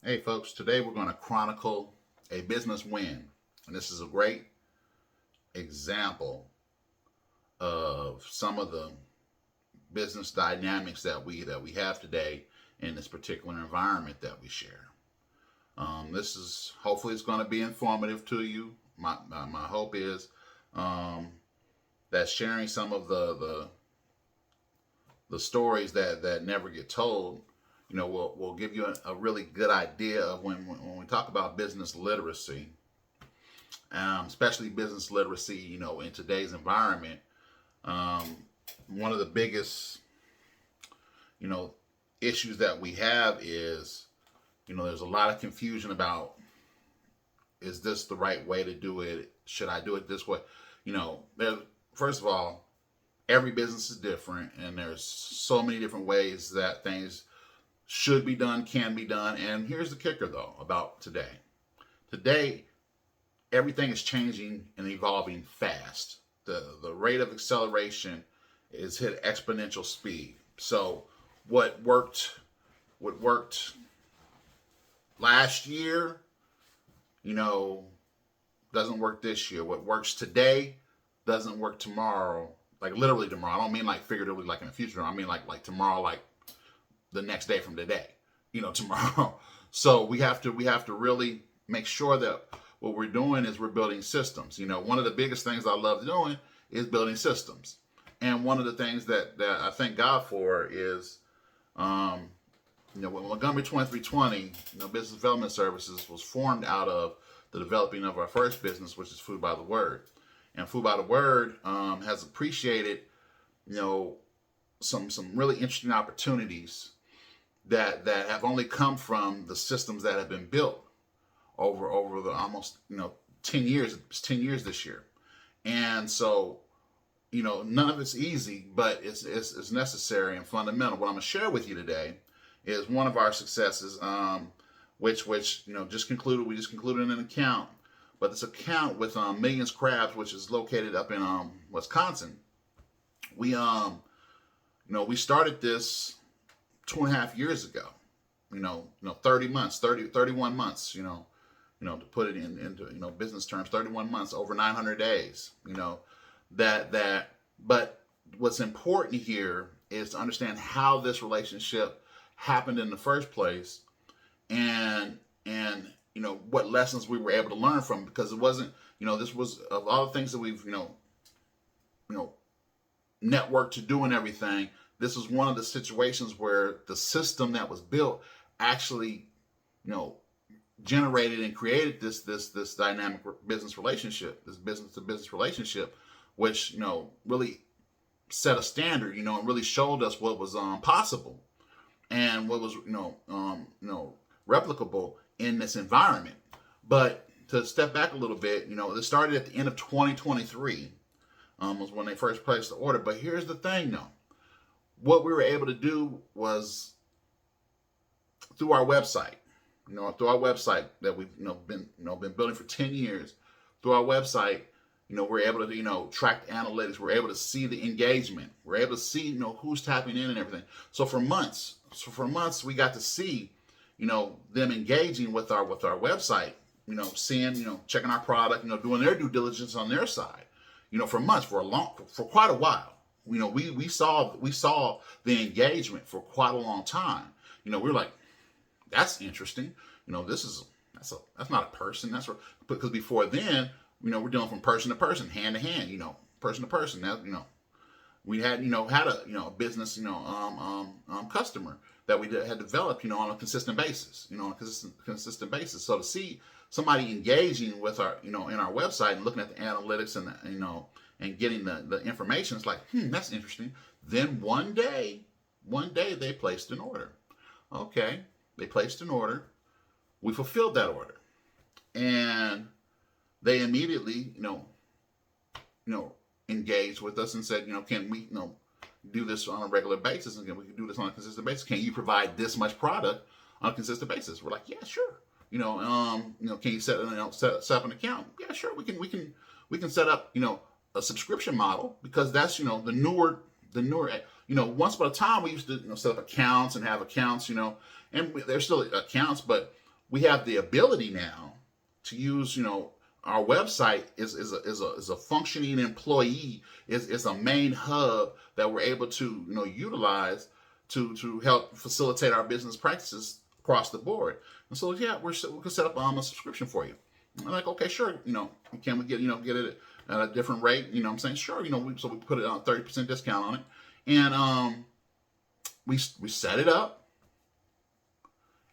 Hey folks, today we're going to chronicle a business win. And this is a great example of some of the business dynamics that we have today in this particular environment that we share. This is hopefully it's going to be informative to you. My hope is that sharing some of the stories that never get told, will give you a really good idea of when we talk about business literacy, especially business literacy, in today's environment. One of the biggest, issues that we have is, there's a lot of confusion about, is this the right way to do it? Should I do it this way? First of all, every business is different, and there's so many different ways that things should be done, can be done. And here's the kicker, though, about today. Today, everything is changing and evolving fast. The rate of acceleration is hit exponential speed. So what worked last year, doesn't work this year. What works today doesn't work tomorrow. Like literally tomorrow. I don't mean like figuratively like in the future. I mean like tomorrow, like the next day from today, tomorrow. So we have to really make sure that what we're doing is we're building systems. One of the biggest things I love doing is building systems. And one of the things that I thank God for is, when Montgomery 2320, Business Development Services was formed out of the developing of our first business, which is Food by the Word. And Food by the Word has appreciated, some really interesting opportunities that have only come from the systems that have been built over the almost 10 years. It's 10 years this year, and so none of it's easy, but it's necessary and fundamental. What I'm gonna share with you today is one of our successes, which just concluded. We just concluded an account, but this account with Millions Crabs, which is located up in Wisconsin. We we started this 2.5 years ago. 31 months. To put it into business terms, 31 months, over 900 days. But what's important here is to understand how this relationship happened in the first place, and what lessons we were able to learn from, because it wasn't, this was of all the things that we've networked to do and everything. This was one of the situations where the system that was built actually generated and created this dynamic business relationship, this business to business relationship, which really set a standard, and really showed us what was possible and what was replicable in this environment. But to step back a little bit, this started at the end of 2023, was when they first placed the order. But here's the thing, though. What we were able to do was through our website, that we've been building for 10 years. Through our website, we're able to track the analytics. We're able to see the engagement. We're able to see who's tapping in and everything. So for months, we got to see them engaging with our website. Seeing, checking our product. Doing their due diligence on their side. For months, for quite a while. We saw the engagement for quite a long time. We were like, that's interesting. That's not a person. That's because before then, we're dealing from person to person, hand to hand. Person to person. That we had a business customer that we had developed on a consistent basis. On a consistent basis. So to see somebody engaging with our in our website and looking at the analytics and and getting the information, it's like, that's interesting. Then one day they placed an order. Okay, they placed an order. We fulfilled that order, and they immediately, engaged with us and said, can we, do this on a regular basis, and we can do this on a consistent basis? Can you provide this much product on a consistent basis? We're like, yeah, sure. Can you set up an account? Yeah, sure. We can set up, a subscription model, because that's, the newer, once upon a time we used to set up accounts and have accounts, and there's still accounts, but we have the ability now to use, our website is a functioning employee, is a main hub that we're able to, utilize to help facilitate our business practices across the board. And so, yeah, we can set up a subscription for you. I'm like, okay, sure, can we get it at a different rate? I'm saying, sure, so we put it on 30% discount on it. And we set it up,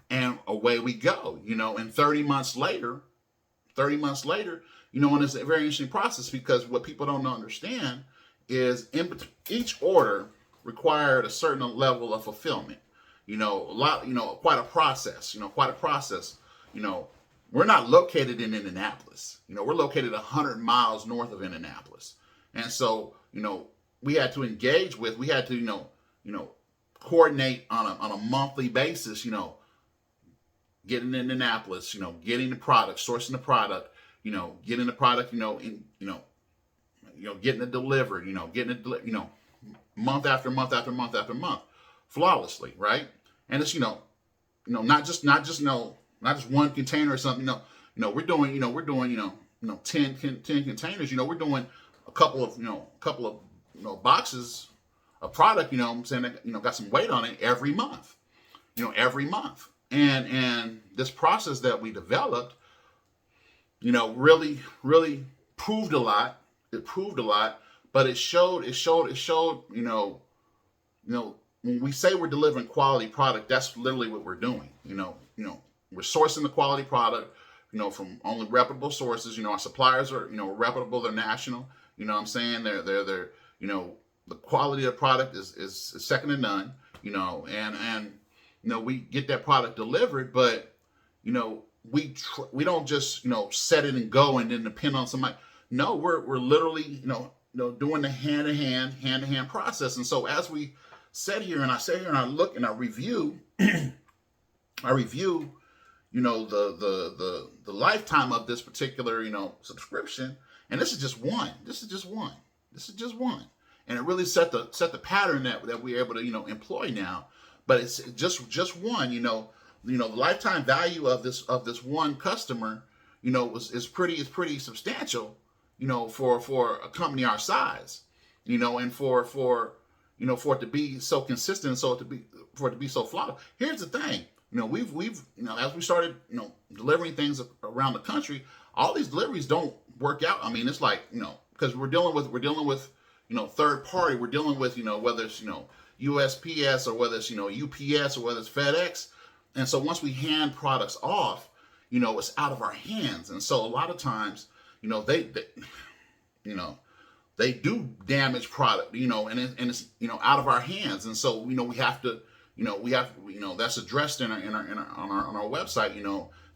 and away we go, and 30 months later, and it's a very interesting process, because what people don't understand is each order required a certain level of fulfillment. Quite a process. We're not located in Indianapolis. We're located 100 miles north of Indianapolis, and so we had to coordinate on a monthly basis. Getting in Indianapolis, getting the product, sourcing the product, getting the product, getting it delivered, month after month after month after month, flawlessly, right? And it's not just one container or something. We're doing 10 containers. We're doing a couple of boxes of product. I'm saying that, got some weight on it every month. Every month. And this process that we developed, really proved a lot. It proved a lot, but it showed, when we say we're delivering quality product, that's literally what we're doing. We're sourcing the quality product, from only reputable sources. Our suppliers are, reputable, they're national. What I'm saying? They're the quality of the product is second to none, and we get that product delivered, but, we don't just, set it and go and then depend on somebody. No, we're literally, doing the hand-to-hand process. And so as we sit here and I look and I review, the lifetime of this particular, subscription, and this is just one. And it really set the pattern that we're able to, employ now. But it's just one, the lifetime value of this one customer, is pretty substantial, for a company our size, and for it to be so consistent, for it to be so flawed. Here's the thing, we've as we started, delivering things around the country, all these deliveries don't work out. I mean, it's like, because we're dealing with third party, we're dealing with, whether it's, USPS or whether it's, UPS or whether it's FedEx. And so once we hand products off, it's out of our hands. And so a lot of times, they do damage product, and it's, out of our hands. And so, we have to, that's addressed on our website,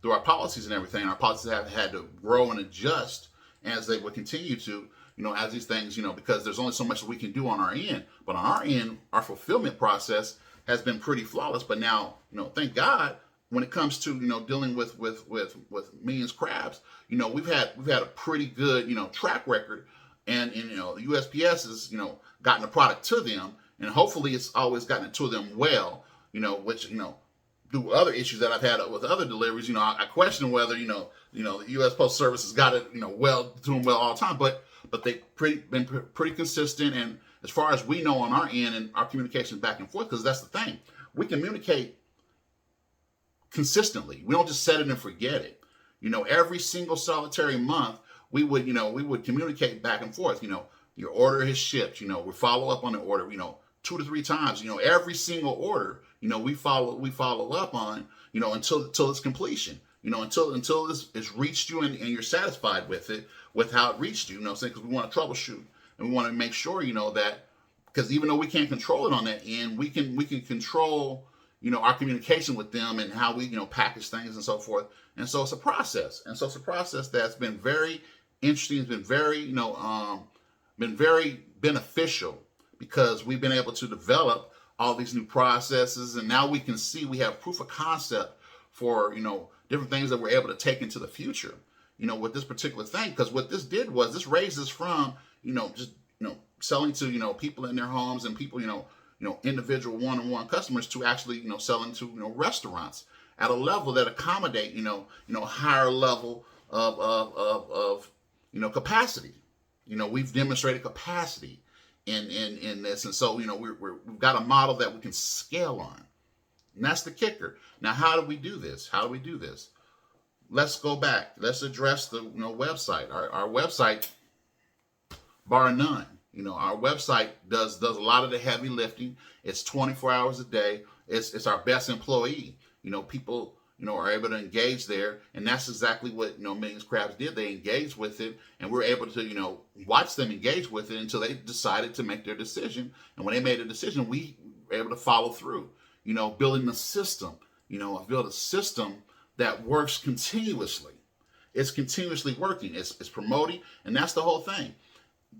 through our policies and everything. Our policies have had to grow and adjust as they would continue to, as these things, because there's only so much that we can do on our end. But on our end, our fulfillment process has been pretty flawless. But now, thank God, when it comes to, dealing with millions crabs, we've had a pretty good, track record, and the USPS has, gotten the product to them, and hopefully it's always gotten it to them well, which, through other issues that I've had with other deliveries, I question whether, the U.S. Postal Service has got it, well, to them well all the time, but they've been pretty consistent. And as far as we know on our end and our communication back and forth, because that's the thing, we communicate consistently. We don't just set it and forget it. Every single solitary month, we would communicate back and forth. Your order is shipped. We follow up on the order. 2 to 3 times. Every single order. We follow up on. Until its completion. Until it's reached you and you're satisfied with it, with how it reached you. Because we want to troubleshoot and we want to make sure that, because even though we can't control it on that end, we can control our communication with them and how we package things and so forth. And so it's a process. That's been very interesting. It's been very beneficial, because we've been able to develop all these new processes, and now we can see we have proof of concept for different things that we're able to take into the future. With this particular thing, because what this did was this raised us from just selling to people in their homes and people individual one-on-one customers to actually selling to restaurants. at a level that accommodate, higher level of capacity. We've demonstrated capacity in this. And so, we've got a model that we can scale on. And that's the kicker. Now, how do we do this? Let's go back. Let's address the website. Our website, bar none. Our website does a lot of the heavy lifting. It's 24 hours a day. It's our best employee. People are able to engage there, and that's exactly what Millions Crabs did. They engaged with it, and we're able to watch them engage with it until they decided to make their decision. And when they made a decision, we were able to follow through. Building a system. Build a system that works continuously. It's continuously working. It's promoting, and that's the whole thing.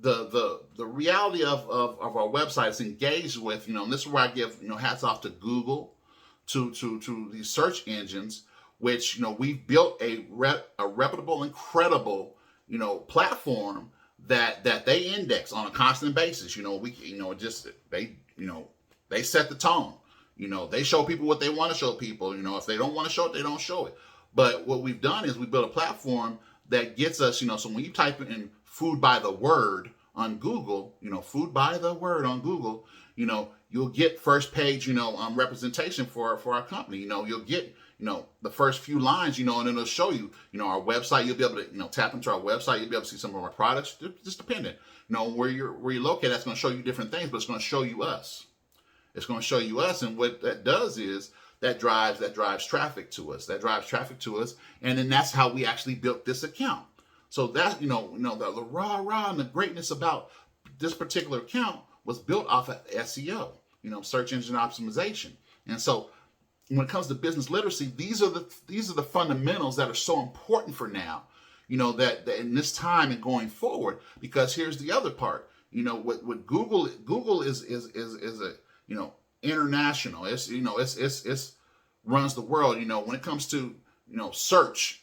The reality of our website is engaged with, and this is where I give hats off to Google, to these search engines, which we've built a reputable and credible platform that they index on a constant basis. They set the tone. They show people what they want to show people. If they don't want to show it, they don't show it. But what we've done is we built a platform that gets us, so when you type in food by the word on Google, food by the word on Google, you'll get first page, representation for our company. You'll get, the first few lines, and then it'll show you, our website. You'll be able to, tap into our website. You'll be able to see some of our products, just dependent, where you're located. That's going to show you different things, but it's going to show you us. It's going to show you us, and what that does is that drives traffic to us. And then that's how we actually built this account. So that the rah and the greatness about this particular account was built off of SEO, search engine optimization. And so when it comes to business literacy, these are the fundamentals that are so important for now, that in this time and going forward. Because here's the other part, what Google is a international. It's runs the world. When it comes to search,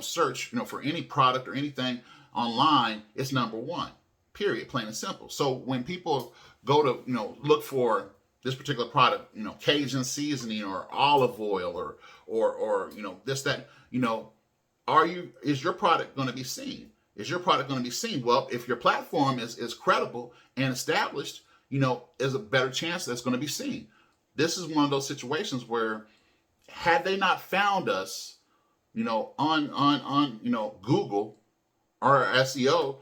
search, for any product or anything online, it's number one. Period. Plain and simple. So when people go to look for this particular product, Cajun seasoning or olive oil or this, that, is your product going to be seen? Is your product going to be seen? Well, if your platform is credible and established, there's a better chance that's going to be seen. This is one of those situations where, had they not found us, on Google or SEO,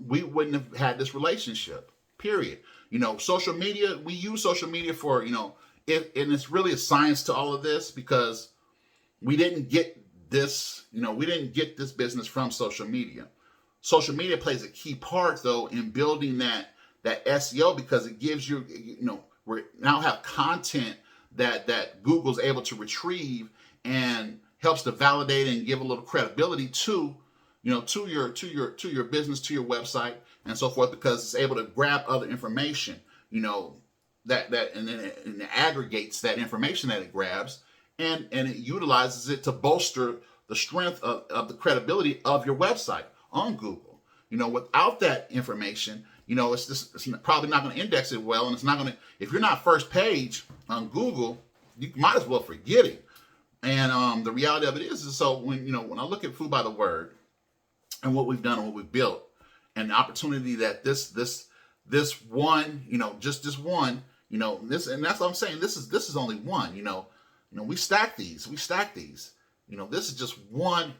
we wouldn't have had this relationship. Period. Social media, we use social media for, and it's really a science to all of this, because we didn't get this, business from social media. Social media plays a key part, though, in building that SEO, because it gives you, we now have content that Google's able to retrieve and helps to validate and give a little credibility to, to your business, to your website, and so forth, because it's able to grab other information, that and then it aggregates that information that it grabs, and it utilizes it to bolster the strength of the credibility of your website on Google. Without that information, it's probably not going to index it well, and it's not going to, if you're not first page on Google, you might as well forget it. And the reality of it is so when I look at Food by the Word and what we've done and what we've built, and the opportunity that this one, just this one, this, and that's what I'm saying. This is only one, we stack these. This is just one,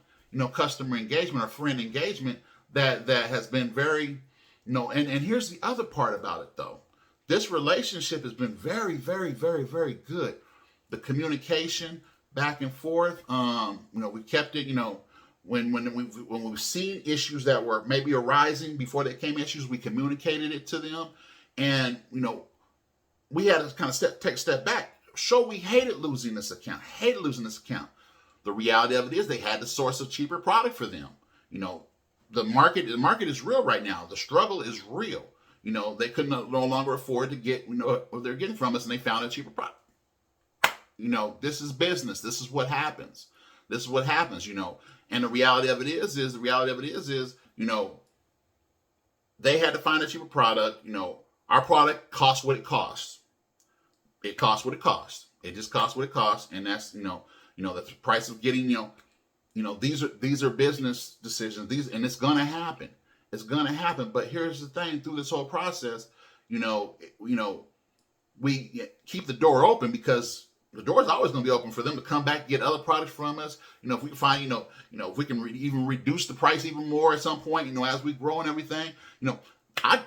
customer engagement or friend engagement that has been very, and here's the other part about it, though. This relationship has been very, very, very, very good. The communication back and forth, we kept it, when we've seen issues that were maybe arising before they came issues, we communicated it to them. And, we had to kind of take a step back. Sure, we hated losing this account. The reality of it is they had to source a cheaper product for them. The market is real right now. The struggle is real. They couldn't no longer afford to get, what they're getting from us, and they found a cheaper product. This is business. This is what happens. And the reality of it is, they had to find a cheaper product. Our product cost what it costs. It costs what it costs. It just costs what it costs, and that's the price of getting these are business decisions. And it's gonna happen. It's gonna happen. But here's the thing: through this whole process, we keep the door open because the door is always going to be open for them to come back, get other products from us. If we can find, if we can even reduce the price even more at some point, as we grow and everything, I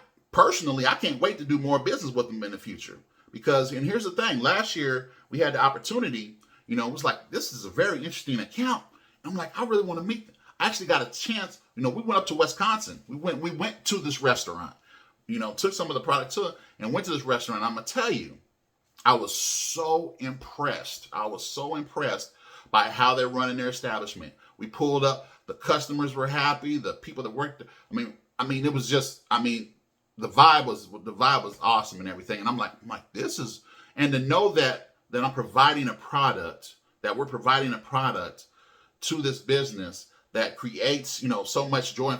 can't wait to do more business with them in the future because, and here's the thing, last year we had the opportunity, it was like, this is a very interesting account. And I'm like, I really want to meet them. I actually got a chance, we went up to Wisconsin. We went to this restaurant, took some of the product to it and went to this restaurant. I'm going to tell you, I was so impressed. By how they're running their establishment. We pulled up, the customers were happy, the people that worked. It was just, the vibe was awesome and everything. And I'm like, this is, and to know that I'm providing a product, that we're providing a product to this business that creates, so much joy.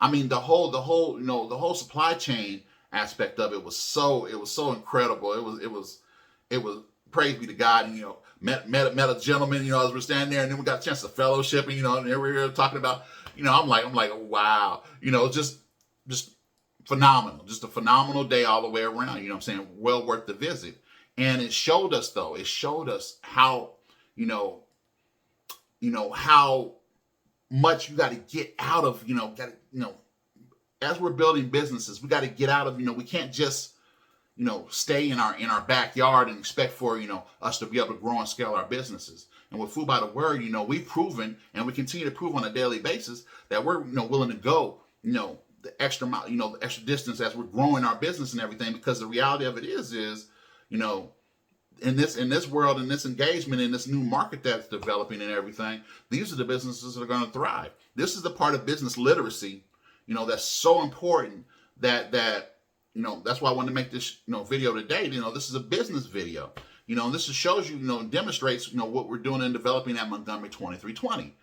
The whole supply chain aspect of it was so incredible. It was praise be to God, and met a gentleman, as we're standing there, and then we got a chance to fellowship, and and we were talking about, I'm like, wow, just phenomenal, just a phenomenal day all the way around. Well worth the visit. And it showed us how, how much you got to get out of, as we're building businesses, we got to get out of, we can't just stay in our backyard and expect for, us to be able to grow and scale our businesses. And with Food by the Word, we've proven, and we continue to prove on a daily basis that we're, willing to go, the extra mile, the extra distance as we're growing our business and everything, because the reality of it is, in this world, in this engagement, in this new market that's developing and everything, these are the businesses that are going to thrive. This is the part of business literacy, that's so important that that's why I wanted to make this, video today. This is a business video. This shows you, demonstrates, what we're doing in developing at Montgomery 2320,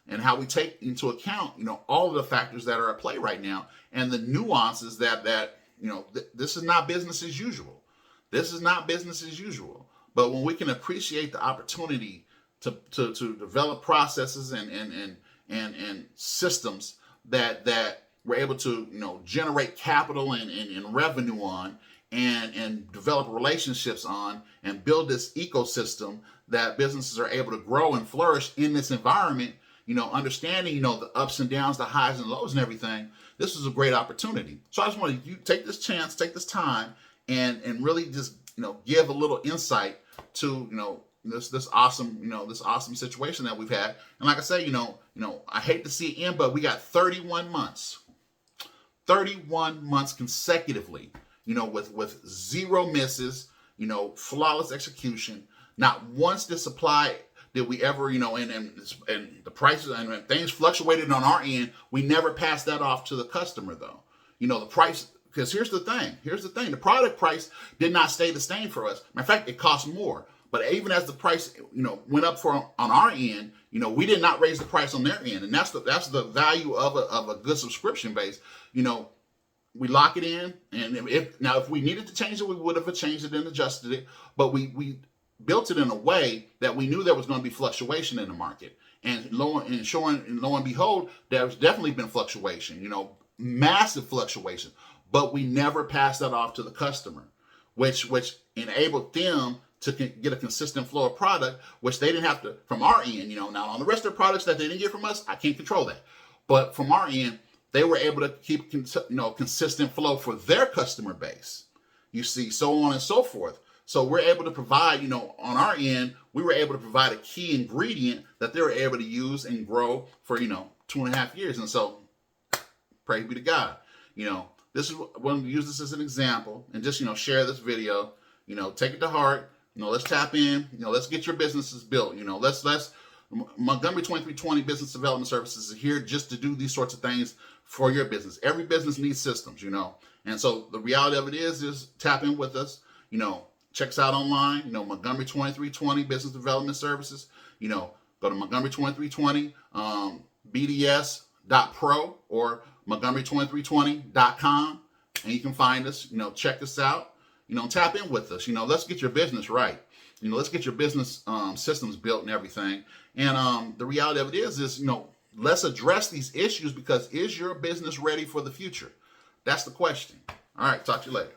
and how we take into account, all of the factors that are at play right now and the nuances that this is not business as usual. This is not business as usual. But when we can appreciate the opportunity to develop processes and systems that we're able to, generate capital and revenue on and develop relationships on and build this ecosystem that businesses are able to grow and flourish in this environment, understanding, the ups and downs, the highs and lows and everything. This is a great opportunity. So I just want you take this chance, take this time and really just, give a little insight to, this awesome situation that we've had. And like I say, I hate to see it end, but we got 31 months consecutively, with zero misses, flawless execution. Not once did supply did we ever, and the prices and things fluctuated on our end. We never passed that off to the customer though. The price, because here's the thing, the product price did not stay the same for us. Matter of fact, it cost more. But even as the price, went up on our end, we did not raise the price on their end. And that's the value of a good subscription base. We lock it in, and if we needed to change it, we would have changed it and adjusted it. But we built it in a way that we knew there was going to be fluctuation in the market. And lo and behold, there's definitely been fluctuation, massive fluctuation. But we never passed that off to the customer, which enabled them to get a consistent flow of product, which they didn't have to, from our end, now on the rest of the products that they didn't get from us, I can't control that. But from our end, they were able to keep, consistent flow for their customer base, so on and so forth. So we're able to provide, on our end, we were able to provide a key ingredient that they were able to use and grow for, 2.5 years. And so praise be to God, this is when we use this as an example and just, share this video, take it to heart, let's tap in, let's get your businesses built, let's Montgomery 2320 Business Development Services is here just to do these sorts of things for your business. Every business needs systems, and so the reality of it is tap in with us, check us out online, Montgomery 2320 Business Development Services, go to Montgomery 2320 BDS.pro or Montgomery2320.com, and you can find us, check us out, tap in with us, let's get your business right. let's get your business systems built and everything. And the reality of it is, let's address these issues, because is your business ready for the future? That's the question. All right, talk to you later.